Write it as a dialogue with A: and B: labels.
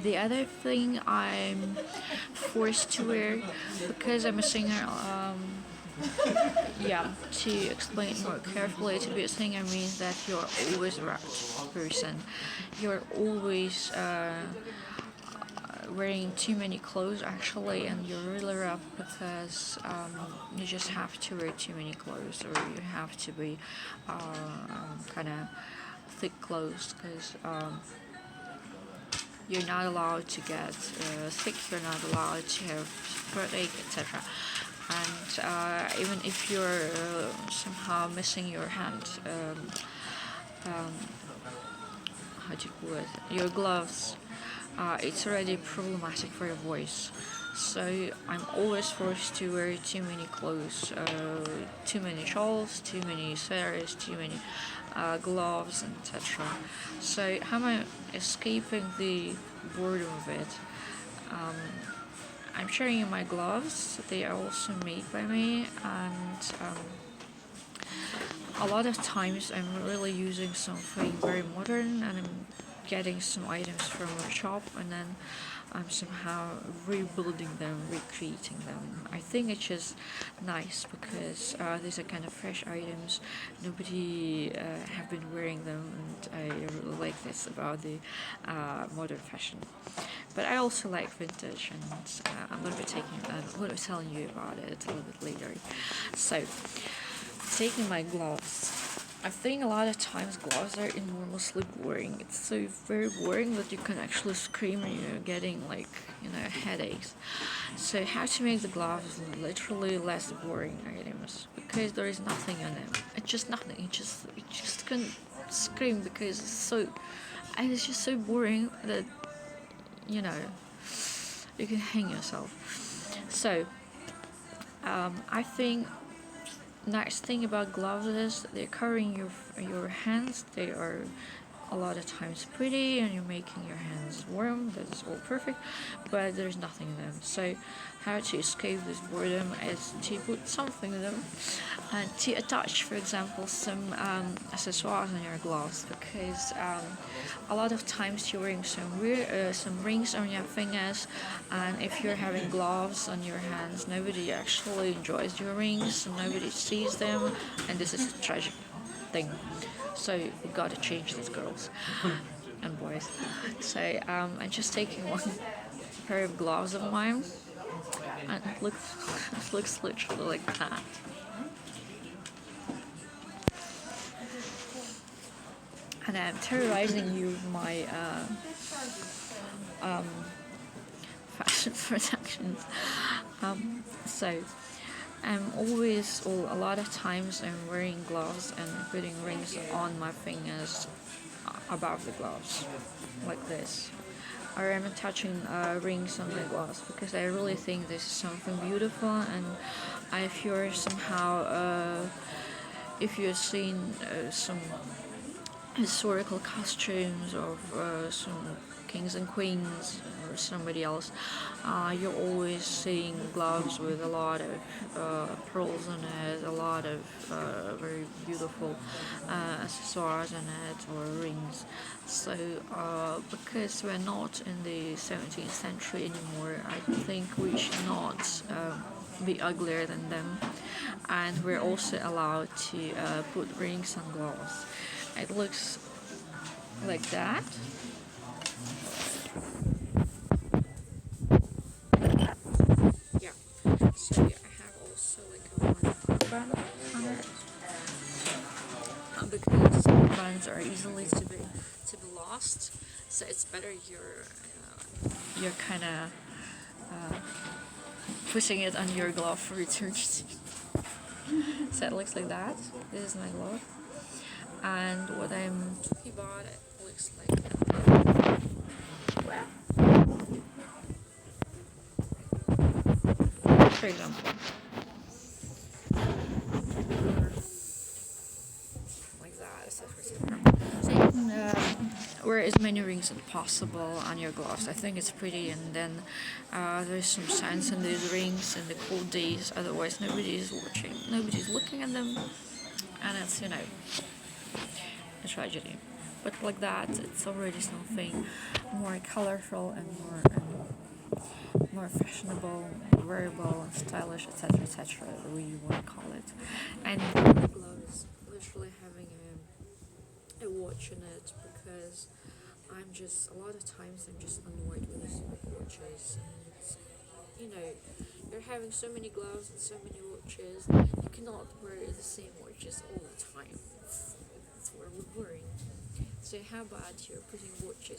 A: The other thing I'm forced to wear because I'm a singer. Yeah, to explain it more carefully, to be a singer means that you're always a wrapped person. You're always wearing too many clothes actually, and you're really wrapped because you just have to wear too many clothes, or you have to be kind of thick clothes because you're not allowed to get sick, you're not allowed to have throat-ache, etc. And even if you're somehow missing your hand, how do you call it, your gloves, it's already problematic for your voice. So I'm always forced to wear too many clothes, too many shawls, too many sweaters, too many gloves, etc. So how am I escaping the boredom of it? I'm showing you my gloves. They are also made by me, and a lot of times I'm really using something very modern, and I'm getting some items from a shop, and then I'm somehow rebuilding them, recreating them. I think it's just nice because these are kind of fresh items. Nobody have been wearing them, and I really like this about the modern fashion. But I also like vintage, and I'm going to be telling you about it a little bit later. So, taking my gloves. I think a lot of times gloves are enormously boring. It's so very boring that you can actually scream and you're getting headaches. So how to make the gloves literally less boring items, because there is nothing on them. It's just nothing. You just can scream because it's just so boring that you know you can hang yourself. So I think nice thing about gloves is they're covering your hands. They are a lot of times pretty, and you're making your hands warm. That's all perfect, but there's nothing in them. So how to escape this boredom is to put something in them, and to attach, for example, some accessoires on your gloves, because a lot of times you're wearing some rings on your fingers, and if you're having gloves on your hands, nobody actually enjoys your rings, and nobody sees them, and this is a tragic thing. So we gotta change this, girls and boys. So I'm just taking one pair of gloves of mine, and it looks it looks literally like that. And I'm terrorizing you with my fashion productions. So I'm always, or a lot of times, I'm wearing gloves and putting rings on my fingers above the gloves, like this. Or I'm attaching rings on my gloves because I really think this is something beautiful. And if you're somehow, if you've seen some historical costumes of some kings and queens or somebody else, you're always seeing gloves with a lot of pearls in it, a lot of very beautiful accessoires in it, or rings. So because we're not in the 17th century anymore, I think we should not be uglier than them, and we're also allowed to put rings on gloves. It looks like that. Yeah. So I have also like a one band on it, because bands are easily to be lost. So it's better you're kind of pushing it on your glove for eternity. So it looks like that. This is my glove, and what I'm talking about, it looks like for example, like that. So you can wear as many rings as possible on your gloves. I think it's pretty, and then there's some sense in these rings in the cold days. Otherwise, nobody's watching, nobody's looking at them, and it's a tragedy. but like that, it's already something more colorful and more fashionable, wearable, and stylish, etc., etc. The way you want to call it. And the glove is literally having a watch in it because I'm just a lot of times I'm just annoyed with the watches, and you're having so many gloves and so many watches. You cannot wear the same watches all the time. It's really boring. So how about you're putting watches